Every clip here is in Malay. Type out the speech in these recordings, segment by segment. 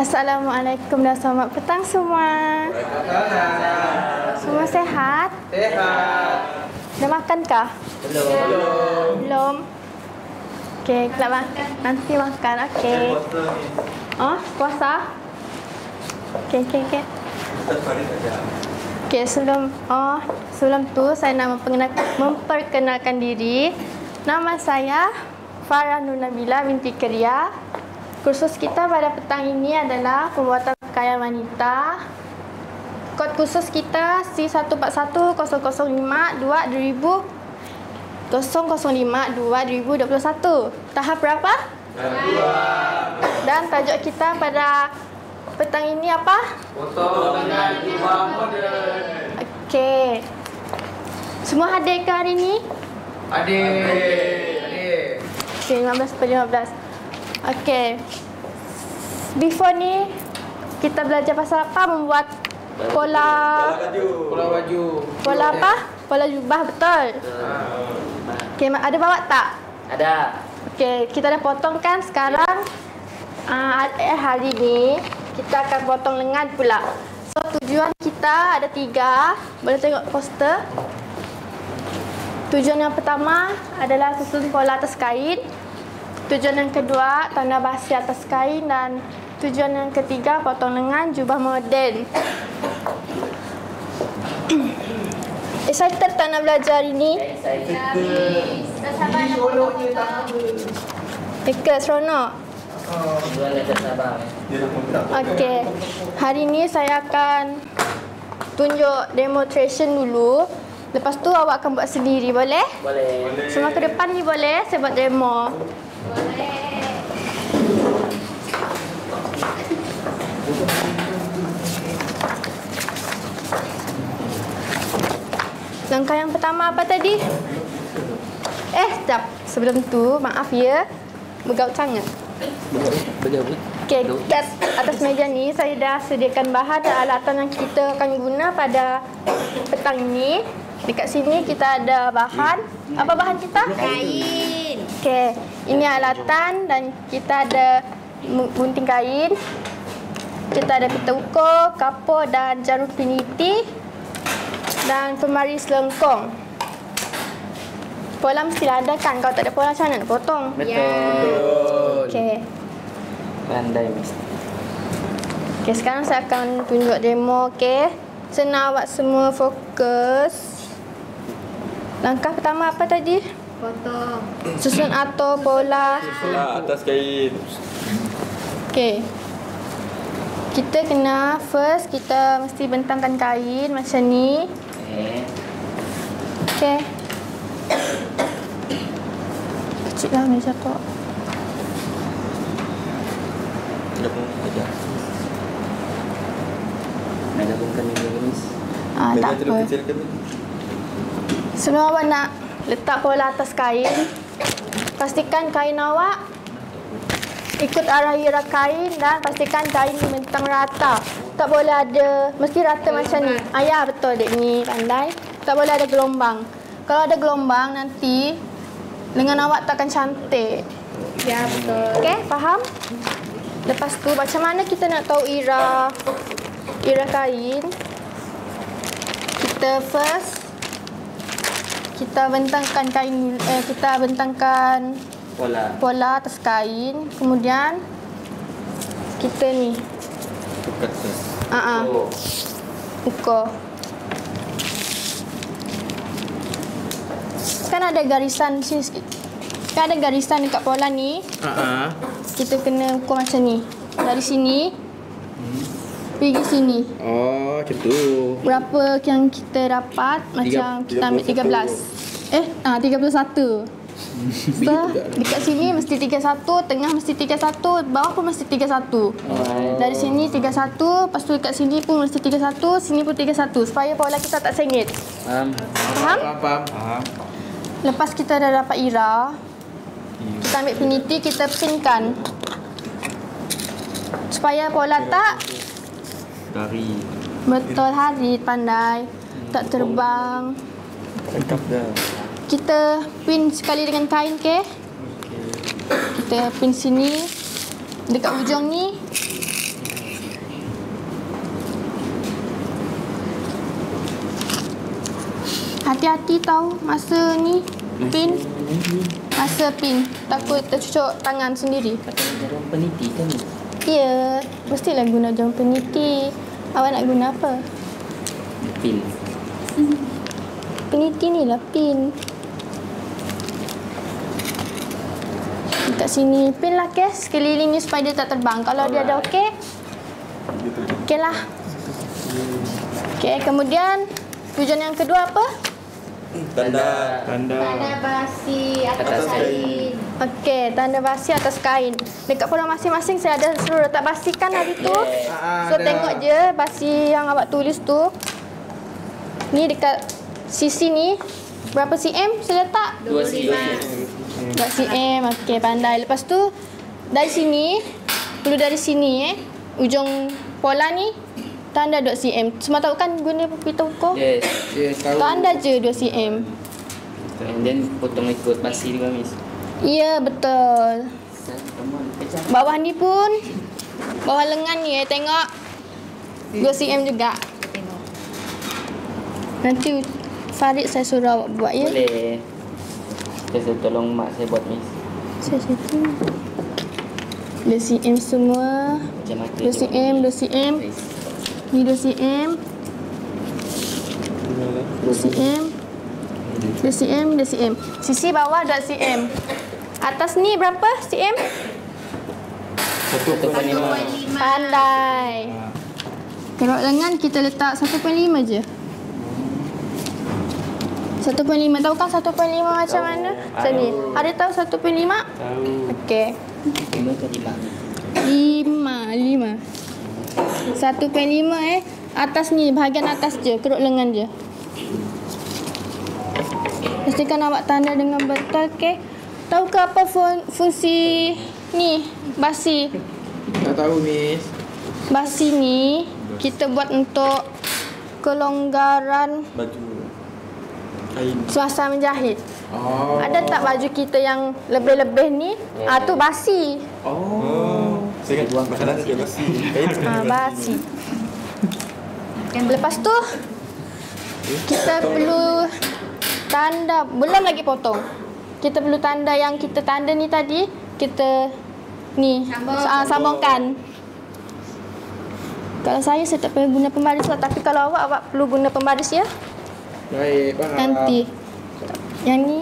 Assalamualaikum dan selamat petang semua. Semua sehat? Sehat. Dah makankah? Belum. Okey, kelak makan. Nanti makan. Okey. Oh, puasa? Okey. Okey, sebelum tu saya nak memperkenalkan diri. Nama saya Farah Nur Nabila binti Keria. Kursus kita pada petang ini adalah pembuatan pakaian wanita. Kod kursus kita C1412-2005-2021. Tahap berapa? Dan tajuk kita pada petang ini apa? Potong dengan jubah moden. Okey. Semua hadir ke hari ini? Adik. Okey, 15/15. Okey. Before ni kita belajar pasal apa? Membuat pola baju. Pola apa? Pola jubah, betul. Okey, ada bawa tak? Ada. Okey, kita dah potong kan sekarang. Hari ni kita akan potong lengan pula. So tujuan kita ada 3. Boleh tengok poster. Tujuan yang pertama adalah susun pola atas kain. Tujuan yang kedua, tanda basi atas kain. Dan tujuan yang ketiga, potong lengan jubah moden. Excited tak nak belajar hari ni? Excited. Seronok. Jual dekat Sabang. Okey. Hari ni saya akan tunjuk demonstration dulu. Lepas tu awak akan buat sendiri, boleh? Boleh. Semua ke depan ni boleh? Saya buat demo. Langkah yang pertama apa tadi? Sekejap. Sebelum tu, maaf ya. Bergaut sangat. Okey, kat atas meja ni saya dah sediakan bahan dan alatan yang kita akan guna pada petang ini. Dekat sini kita ada bahan. Apa bahan kita? Kain. Okey, ini alatan dan kita ada gunting kain. Kita ada pita ukur, kapur dan jarum peniti dan pembaris lengkung. Pola mesti ada kan? Kalau tak ada pola macam mana nak potong? Betul. Okey. Pandai mesti. Okey, sekarang saya akan tunjuk demo, okey. Senang awak semua fokus. Langkah pertama apa tadi? Potong. Susun atur pola. Atas kain. Okey. Kita kena kita mesti bentangkan kain macam ni. Okey. Kecil lah meja tu. Nak gabungkan ini guys. Tak apa. Sebelum awak nak letak pola atas kain, pastikan kain awak ikut arah irah kain dan pastikan kain membentang rata. Tak boleh ada, mesti rata macam ni. Ya, betul dek ni, pandai. Tak boleh ada gelombang. Kalau ada gelombang nanti lengan awak tak akan cantik. Ya, betul. Okey, faham? Lepas tu macam mana kita nak tahu irah kain? Kita bentangkan kain, kita bentangkan pola atas kain. Kemudian kita ni ukur. Kan ada garisan sini sikit. Kan ada garisan dekat pola ni. Kita kena ukur macam ni. Dari sini pergi sini. Oh, macam tu. Berapa yang kita dapat? Macam kita ambil 13. 31. So, dekat sini mesti 31, tengah mesti 31, bawah pun mesti 31. Dari sini 31, lepas tu dekat sini pun mesti 31, sini pun 31 supaya pola kita tak sengit. Faham? Faham. Lepas kita dah dapat irah, kita ambil peniti, kita pinkan supaya pola tak Dari. betul hari, pandai, tak terbang. Lengkap dah. Kita pin sekali dengan kain, okey? Kita pin sini dekat ujung ni. Hati-hati tahu masa ni pin. Masa pin. Takut tercucuk tangan sendiri. Pakai jarum peniti kan ni? Ya, mestilah guna jarum peniti. Awak nak guna apa? Pin. Peniti ni lah pin. Kat sini pin lah ke sekeliling ni supaya dia tak terbang. Kalau dia ada okey. Okey lah. Okey, kemudian tujuan yang kedua apa? Tanda. Tanda basi atas kain. Okey, tanda basi atas kain. Dekat pondok masing-masing saya ada suruh letak basi kan hari tu. So ada. tengok je basi yang awak tulis tu. Ni dekat sisi ni berapa cm saya letak? 2 cm. 2 cm. Okey, pandai. Lepas tu dari sini, perlu dari sini ujung pola ni tanda 2 cm. Semua tahu kan guna pita ukur? Yes. Yes, tahu. Tanda je 2 cm. And then potong ikut basi juga, Miss. Ya, betul. Come on, kejap. Bawah ni pun, bawah lengan ni tengok 2 cm juga. Tengok. Nanti Farid saya suruh awak buat ya. Boleh. Saya tolong mak saya buat, Miss. Saya situ. 2 cm semua. Macam mata 2 cm, 2 cm. Ni 2 cm. 2 cm. 2 cm, 2 cm. Sisi bawah 2 cm. Atas ni berapa cm? 1.5. Pandai. Kerok lengan kita letak 1.5 je. 1.5. Tahu kan 1.5 macam mana? Macam ni. Ada tahu 1.5? Tahu. Okey. 5 ke 5? 5. 1.5 atas ni, bahagian atas je, keruk lengan je. Pastikan awak tanda dengan betul, okey? Tahu ke apa fungsi ni basi? Tak tahu, Miss. Basi ni kita buat untuk kelonggaran Baju. Kain. semasa menjahit. Oh. Ada tak baju kita yang lebih-lebih ni? Tu basi. Oh. Saya kan makanan dia basi. Kain. Basi. Lepas tu kita perlu tanda, belum lagi potong. Kita perlu tanda yang kita tanda ni tadi, kita ni sambungkan. Kalau saya tak perlu guna pembaris lah, tapi kalau awak perlu guna pembaris ya. Baik, faham. Nanti yang ni,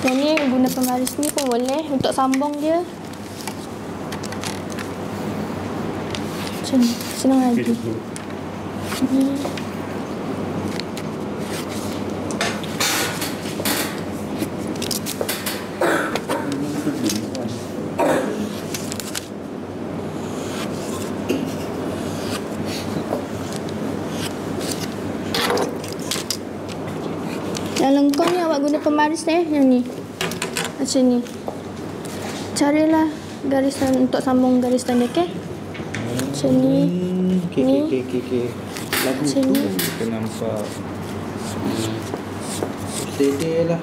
yang ni guna pembaris ni pun boleh untuk sambung dia. Macam ni, senang lagi. Ni. Yang lengkung ni awak guna pembaris yang ni. Macam ni. Carilah garisan untuk sambung garis tanda, okey? Macam ni. Okey. Lagu Macam tu ni. kita nampak. Sedih lah.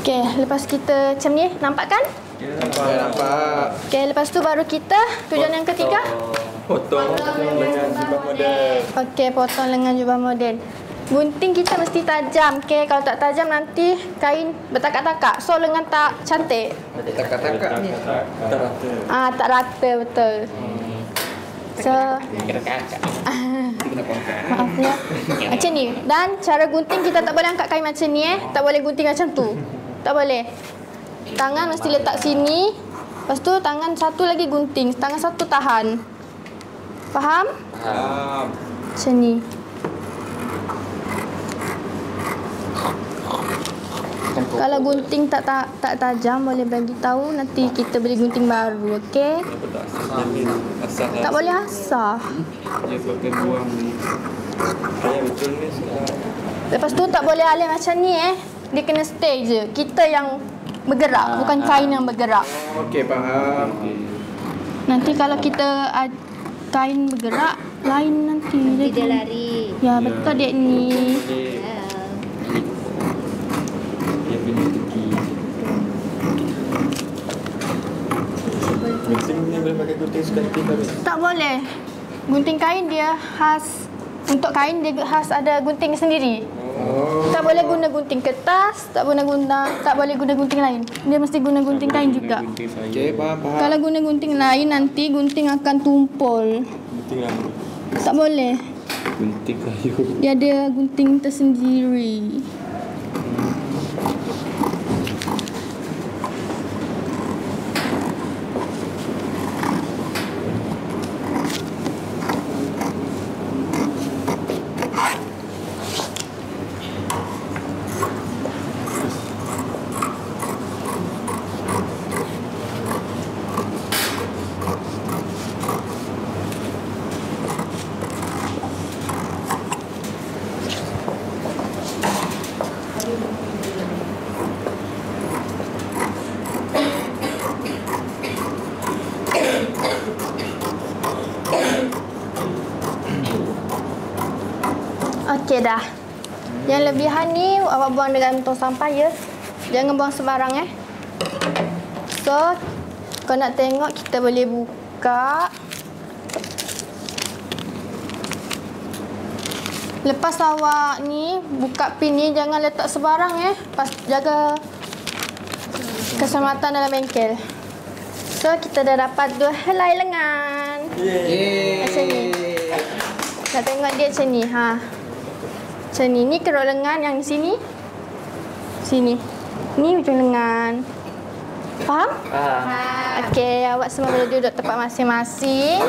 Okey, lepas kita macam ni, nampak kan? Nampak. Okey, lepas tu baru kita tujuan yang ketiga. Potong lengan jubah model. Okey, potong lengan jubah model. Gunting kita mesti tajam. Okey, kalau tak tajam nanti kain bertakak-takak. So lengan tak cantik. Takak-takak ni. Tak rata. Tak rata betul. So maaf ya. Macam ni. Dan cara gunting kita tak boleh angkat kain macam ni Tak boleh gunting macam tu. Tak boleh. Tangan mesti letak sini. Lepas tu tangan satu lagi gunting. Tangan satu tahan. Faham? Faham. Macam ni. Kalau gunting tak tajam boleh bagi tahu, nanti kita beli gunting baru, okey? Asal Tak boleh asah. dia pakai buang ni. Ya betul ni sekarang. Lepas tu tak boleh alih macam ni Dia kena stay je. Kita yang bergerak, bukan kain yang bergerak. Okey, faham. Nanti kalau kita kain bergerak, lain nanti. Dia lari. Ya, betul dek ni. Dia punya teki. Gunting ni boleh pakai gunting sekanti tak? Tak boleh. Gunting kain dia khas. Untuk kain dia khas ada gunting sendiri. Tak boleh guna gunting kertas, tak boleh guna gunting lain. Dia mesti guna gunting kain juga. Okey, faham. Kalau guna gunting lain nanti gunting akan tumpul. Gunting apa? Tak boleh. Gunting kayu. Dia ada gunting tersendiri. Okey dah. Yang lebihan ni awak buang dalam tong sampah ya. Jangan buang sembarang So, kau nak tengok kita boleh buka. Lepas awak ni buka pin ni jangan letak sembarang jaga keselamatan dalam bengkel. So, kita dah dapat 2 helai lengan. Yeay. Macam ni. Nak tengok dia macam ni. Macam ni. Ni keruk lengan yang di sini. Sini. Ni ujung lengan. Faham? Okey, awak semua boleh duduk tempat masing-masing.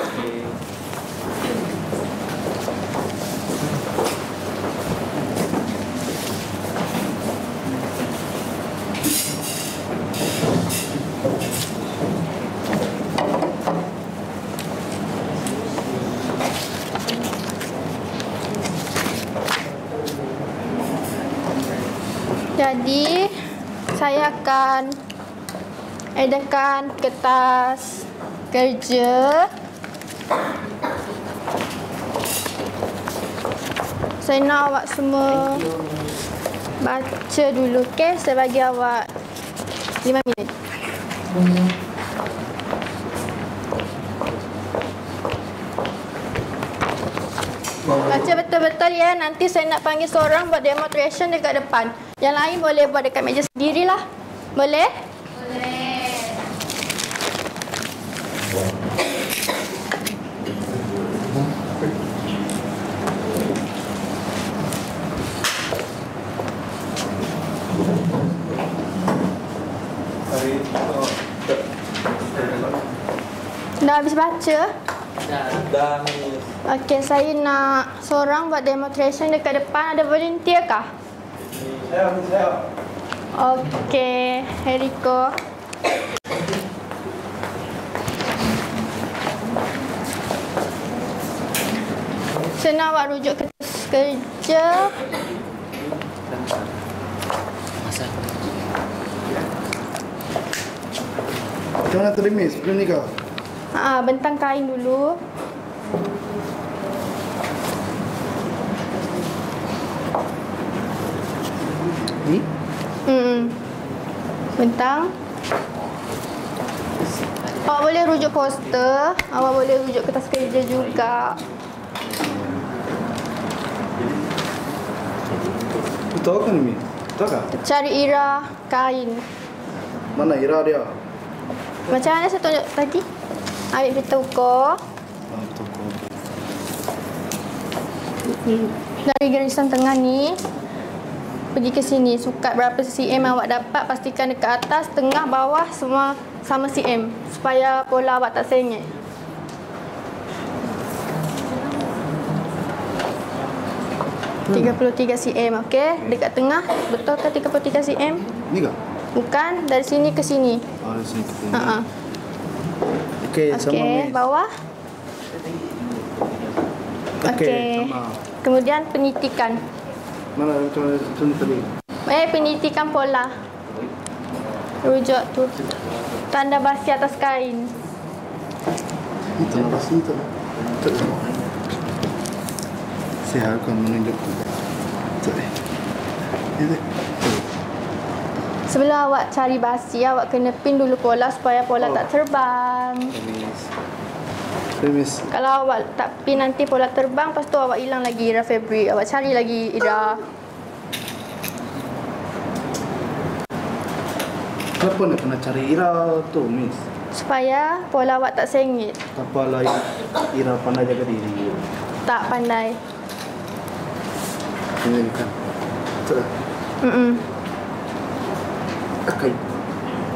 Jadi, saya akan edarkan kertas kerja. Saya nak awak semua baca dulu, okey? Saya bagi awak 5 minit. Baca betul-betul ya. Nanti saya nak panggil seorang buat demonstration dekat depan. Yang lain boleh buat dekat meja sendirilah. Boleh? Boleh. Dah habis baca? Dah ni. Okey, saya nak seorang buat demonstration dekat depan. Ada volunteer kah? Saya. Okey, Heriko. Saya nak awak rujuk kerja. Macam mana terlemis sebelum ni kau? Bentang kain dulu. Ni? Bentang. Awak boleh rujuk poster. Awak boleh rujuk kertas kerja juga. Tahu kan ni? Tahu kan? Cari irah kain. Mana ira dia? Macam mana saya tunjuk tadi? Ambil pita ukur. Betul kau. Dari garisan tengah ni pergi ke sini. Sukat berapa cm awak dapat, pastikan dekat atas, tengah, bawah semua sama cm supaya pola awak tak sengit. Hmm. 33 cm, okey? Dekat tengah, betul ke 33 cm? Ni kah? Bukan, dari sini ke sini. Oh, di sini kita. Okey, Sama ni. bawah. Okey. Sama. Kemudian penitikan. Mana macam mana tadi? Penitikan pola. Rujuk tu. Tanda basi atas kain. Itu apa sih itu? Saya akan menunjuk tu. Tu. Ini. Sebelum awak cari basi, awak kena pin dulu pola supaya pola tak terbang. Miss. Kalau awak tak pi nanti pola terbang, lepas tu awak hilang lagi Ira February. Awak cari lagi Ira. Kenapa nak kena cari Ira tu, Miss? Supaya pola awak tak sengit. Apalah Ira pandai jaga diri. Tak pandai. Ini kan. Betul tak? Okay.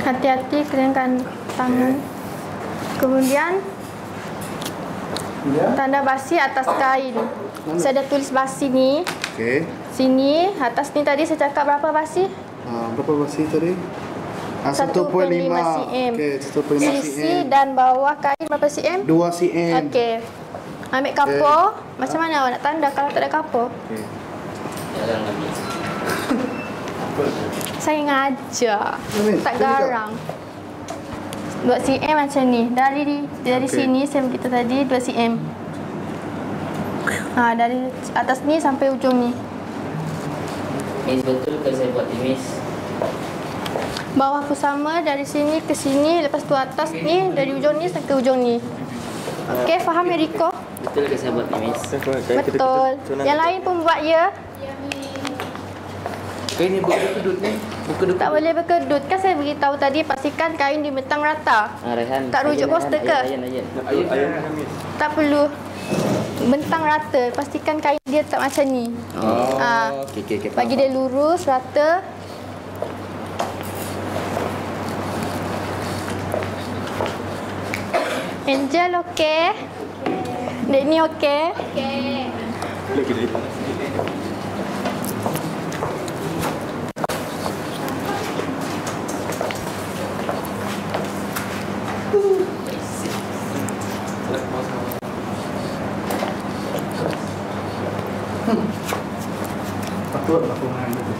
Hati-hati keringkan tangan. Kemudian Ya. tanda basi atas kain. Saya ada tulis basi ni. Okay. Sini, atas ni tadi saya cakap berapa basi? Berapa basi tadi? 1.5 cm. Okay, 1.5 Sisi cm. dan bawah kain berapa cm? 2 cm. Okey. Ambil kapur. Macam mana awak nak tanda kalau tak ada kapur? Okay. Jarang lagi. Saya ngajar. Ni, Tak tadi garang. 2 cm macam ni. Dari Okey. sini saya beritahu tadi 2 cm. Dari atas ni sampai ujung ni. Miss, betul ke saya buat ni, Miss? Bawah pun sama, dari sini ke sini, lepas tu atas ni, dari ujung ni sampai ujung ni. Okey, faham Eriko? Betul ke saya buat ni, Miss? Betul. Yang lain pun buat ya. Kain ni berkedut ni. Berkedut. Tak boleh berkedut. Kan saya beritahu tadi, pastikan kain dibentang rata. Rehan. Tak rujuk poster ke? Ayat Miss. Tak perlu. Bentang rata. Pastikan kain dia tak macam ni. Oh, okey. Bagi dia lurus, rata. Angel okey? Dek ni okey? Okey. Lagi lagi. Patut aku main tu.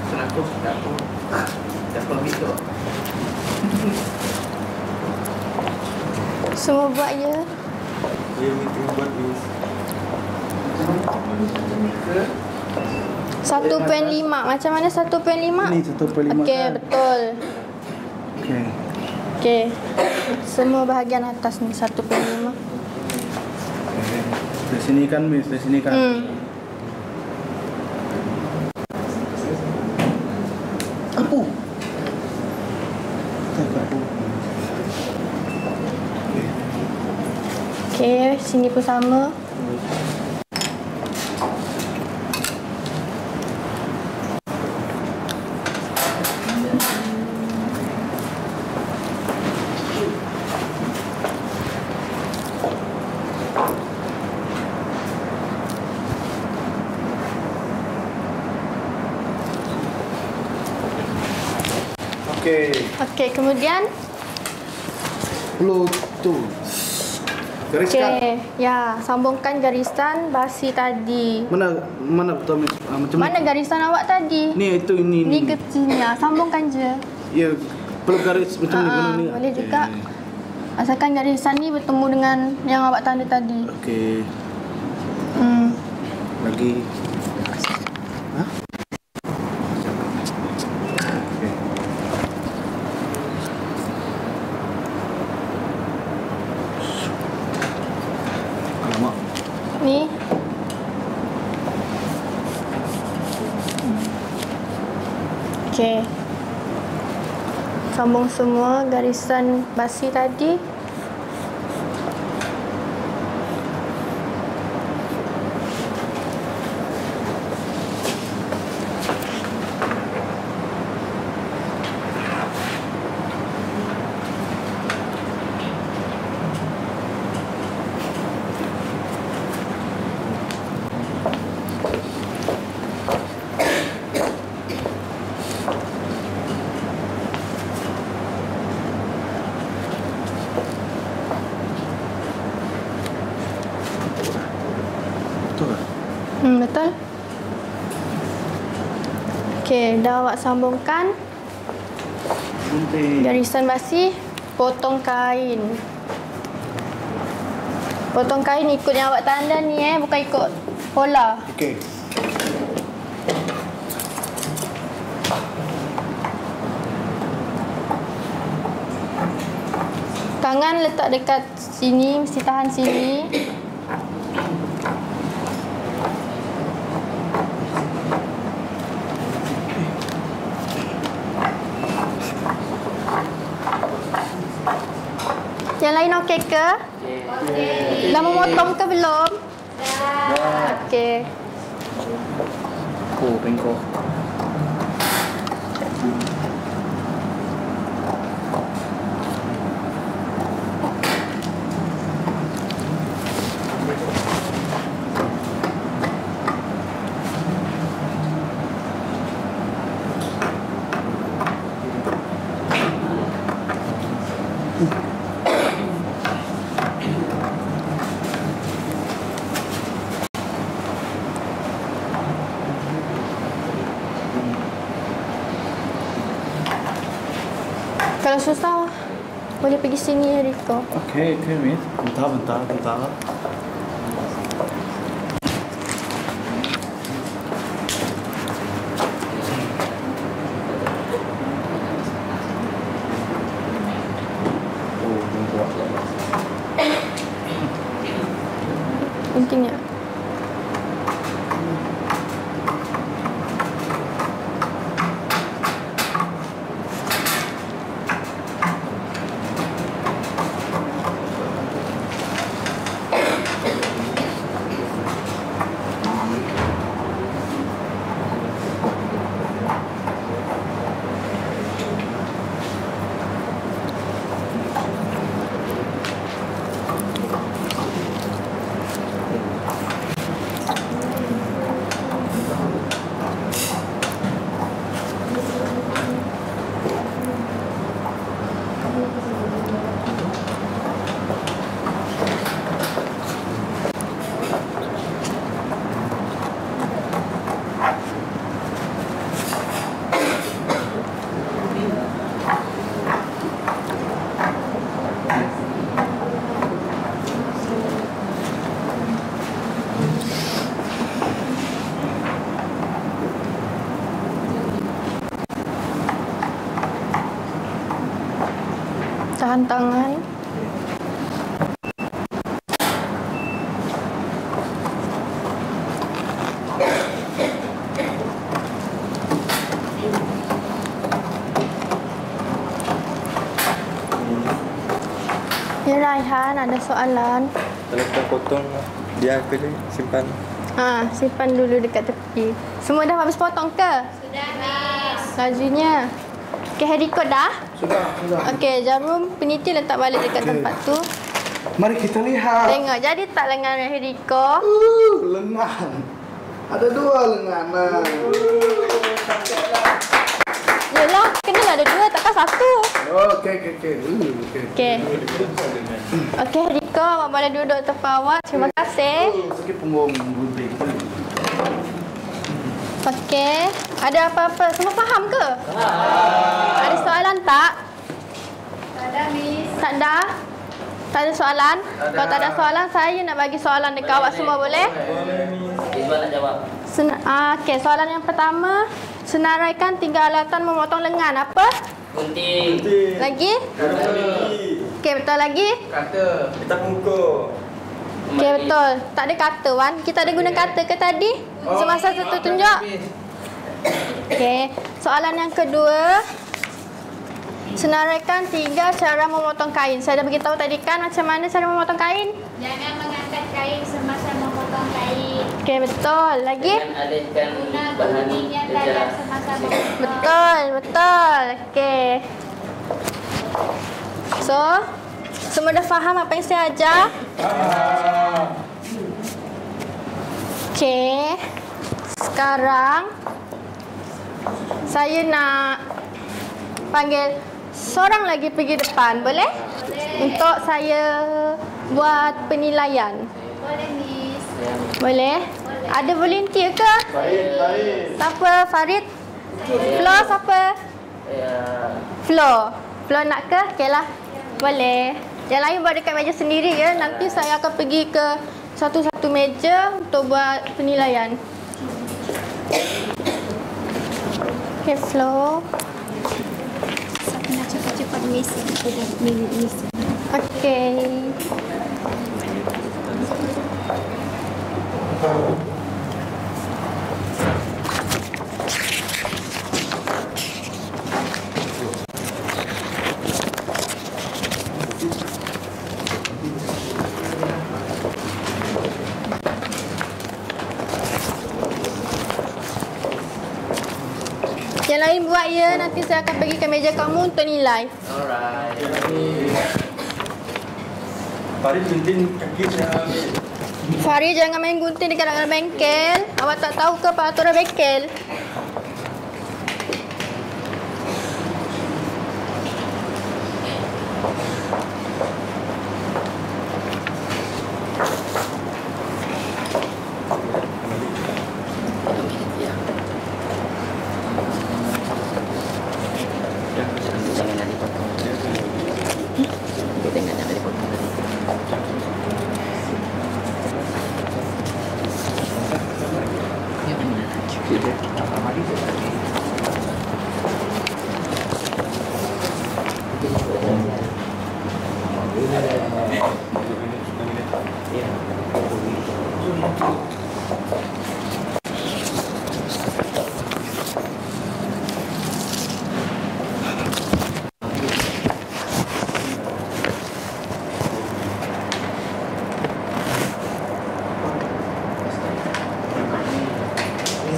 Kenapa tak aku? Tak pergi tu. Semua buat ya. Dia meeting buat Miss. 1.5. Macam mana 1.5? Ni 1.5 Okey, kan? betul. Okay. Okey. Semua bahagian atas ni 1.5. Dari sini kan, Miss. Dari sini kan. Apa? Tak apa. Okey, sini pun sama. Okay. Okey, kemudian Bluetooth. Gariskan. okey, ya, sambungkan garisan basi tadi. Mana betul, Miss? Macam Mana garisan awak tadi? ni itu ini. Ni ke sini ya, sambungkan je. Ya, perlu garis macam ni mana ni? Boleh juga. Asalkan garisan ni bertemu dengan yang awak tanda tadi. Okey. Lagi. Ha? Okey. Alamak. Ni. Okey. Sambung semua garisan basi tadi. Betul tak? Betul. Okey, dah awak sambungkan Gunting. garisan basi, potong kain. Potong kain ikut yang awak tanda ni bukan ikut pola. Okey. Tangan letak dekat sini, mesti tahan sini. Yang lain okey ke? Okey. Dah memotong ke belum? Dah. Okey. Oh, bengkok. Kalau susah, boleh pergi sini Riko. Okey, Miss. Bentar. Oh, bengkok. Pentingnya. Tahan tangan. Ya Raihan, ada soalan. Kalau kita potong, dia apa dia? Simpan. Simpan dulu dekat tepi. Semua dah habis potong ke? Sudah, Miss. Lajunya. Okey, Heriko dah? Sudah. Okey, jarum peniti letak balik dekat tempat tu. Mari kita lihat. Tengok, jadi tak lengan Heriko? Lengan. Ada 2 lengan. Yelah, kenalah ada 2, takkan 1. Okey. Okey. Okey, Heriko, awak boleh duduk tempat awak. Terima kasih. Sikit punggung gunting. Okey. Ada apa-apa? Semua faham ke? Ada soalan tak? Tak ada, Miss. Tak ada? Tak ada soalan? Kalau tak ada soalan, saya nak bagi soalan dekat awak semua, boleh? Izwan nak jawab. Okey, soalan yang pertama. Senaraikan 3 alatan memotong lengan. Apa? Gunting. Lagi? Okey, betul lagi? Kata. Kita pukul. Okey, betul. Tak ada kata, Wan. Kita ada guna kata ke tadi? Semasa tu tunjuk? Okey. Soalan yang kedua. Senaraikan 3 cara memotong kain. Saya dah beritahu tadi kan macam mana cara memotong kain? Jangan mengangkat kain semasa memotong kain. Okey, betul. Lagi? Dan alihkan Guna bahan gunting yang kerja. tajam semasa memotong. Betul. Okey. So, semua dah faham apa yang saya ajar? Okey. Sekarang saya nak panggil seorang lagi pergi depan, boleh? Untuk saya buat penilaian. Boleh, Miss. Boleh? Ada volunteer ke? Baik. Siapa? Farid? Flo siapa? Flo. Flo nak ke? Okeylah. Boleh. Yang lain buat dekat meja sendiri ya. Nanti saya akan pergi ke satu-satu meja untuk buat penilaian. Okey, Flo. Kena cepat-cepat miss. Miss. Okey. Yang lain buat ya, nanti saya akan bagi ke meja kamu untuk nilai. Alright. Farid gunting kaki saya ambil. Farid jangan main gunting dekat dalam bengkel. Awak tak tahu ke peraturan bengkel? Jangan nak dipotong. Kita nak dipotong. Yang mana? Cukup.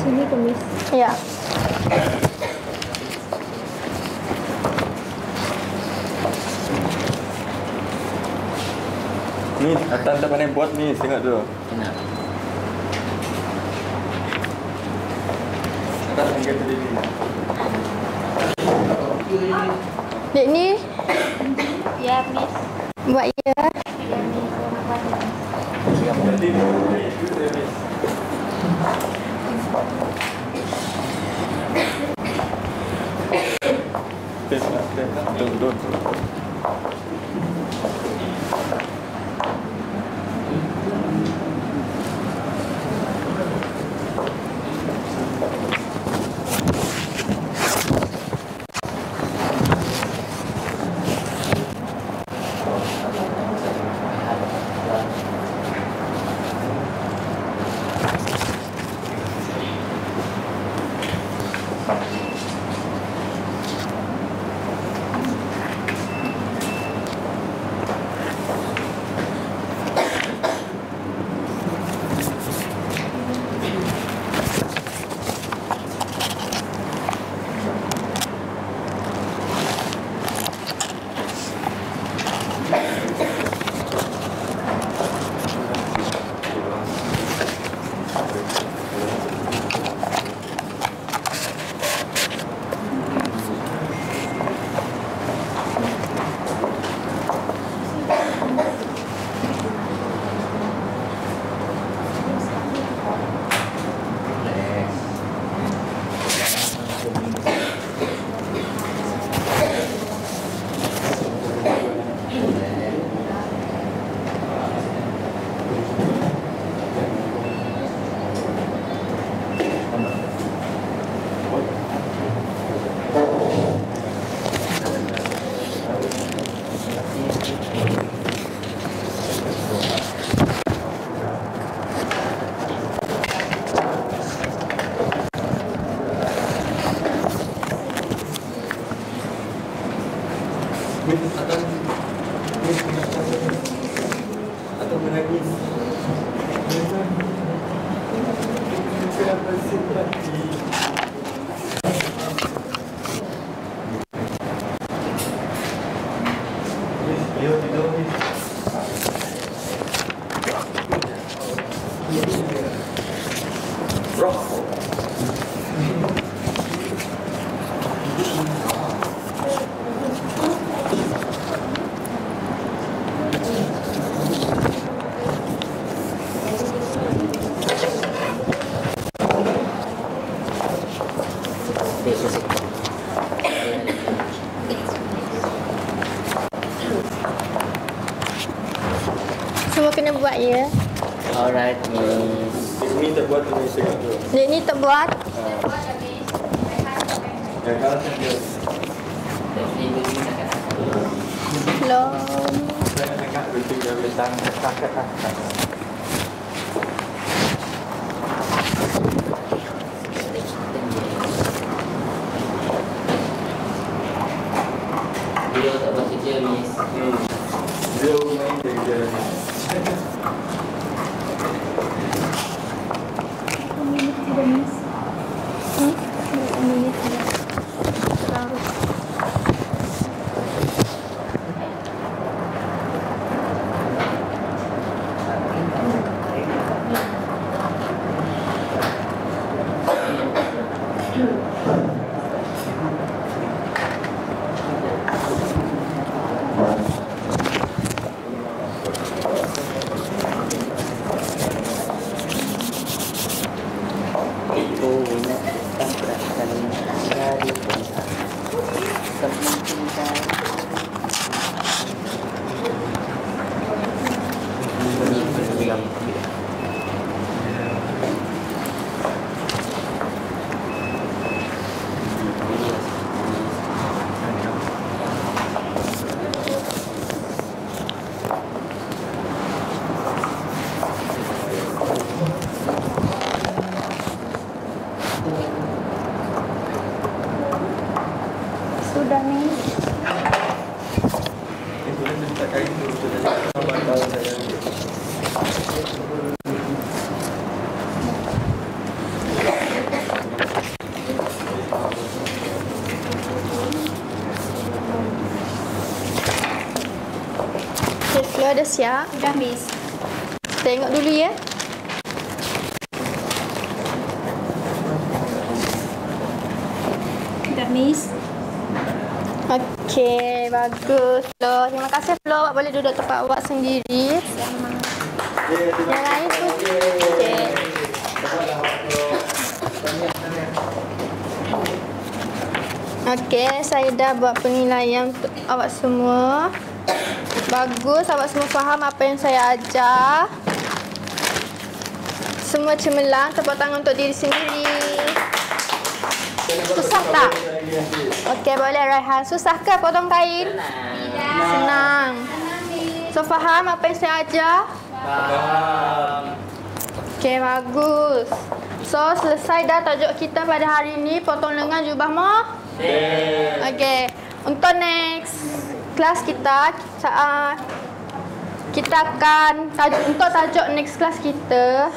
Sini kemis. Ya. Ni, Atan tak pandai buat ni, tengok tu. Kenapa? Atan angkat tadi ni. Dek ni Ya, miss. buat ya. Ya, miss. Tadi ni, itu servis. Tunggu. Atau menangis. Kenapa simpati? Ayo tidur ni. Roh. Semua kena buat ya. Alright, miss. Ini tak buat ni saya tu. Dek ni tak buat. Yang kalah dia. Belum. Saya nak betul dia besar sakit. Dia tak buat kerja, Miss. Dia main kerja. Minit tidak, Miss. Minit tidak. Sudah, Miss. Itu dia minta kain tu sudah tahu saya. Okay, Flo dah siap. Sudah, Miss. Tengok dulu ya. Sudah, Miss. Okey, bagus Flo. Terima kasih Flo. Awak boleh duduk tempat awak sendiri. Yang lain tu. Okey. Okey, saya dah buat penilaian untuk awak semua. Bagus, awak semua faham apa yang saya ajar. Semua cemerlang, tepuk tangan untuk diri sendiri. Susah tak? Okey, boleh Raihan. Susah ke potong kain? Senang. So, faham apa yang saya ajar? Faham. Okey, bagus. So, selesai dah tajuk kita pada hari ini. Potong lengan jubah model. Okey, untuk next kelas kita akan untuk tajuk next kelas kita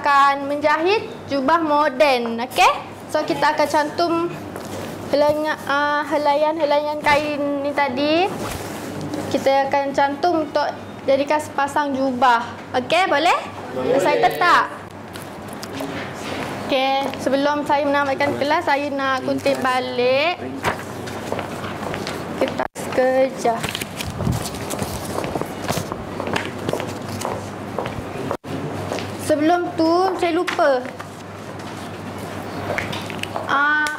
akan menjahit jubah moden. Okey, so kita akan cantum helaian kain ni tadi. Kita akan cantum untuk jadikan sepasang jubah. Okey, boleh? Excited tak? Okey, sebelum saya menamatkan kelas, saya nak kutip balik kertas kerja. Sebelum tu, saya lupa.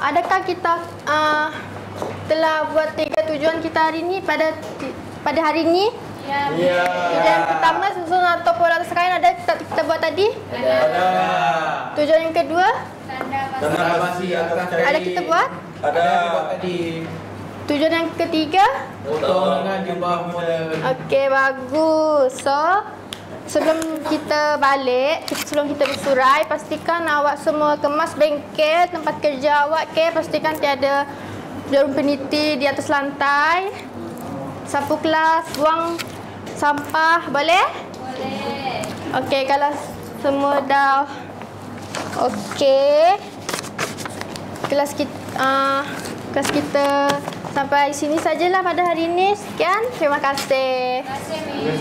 Adakah kita telah buat 3 tujuan kita hari ni pada hari ni? Ya. Tujuan yang pertama, susun atau pola atas kain ada kita buat tadi? Ada. Tujuan yang kedua? Tanda basi atas kain. Ada kita buat? Ada buat tadi. Tujuan yang ketiga? Potong dengan jubah model. Okey, bagus. So, sebelum kita balik, sebelum kita bersurai, pastikan awak semua kemas bengkel tempat kerja awak. Okay? Pastikan tiada jarum peniti di atas lantai. Sapu kelas, buang sampah, boleh? Boleh. Okey, kalau semua dah okey, kelas kita sampai sini sajalah pada hari ini. Sekian, terima kasih. Terima kasih, Miss.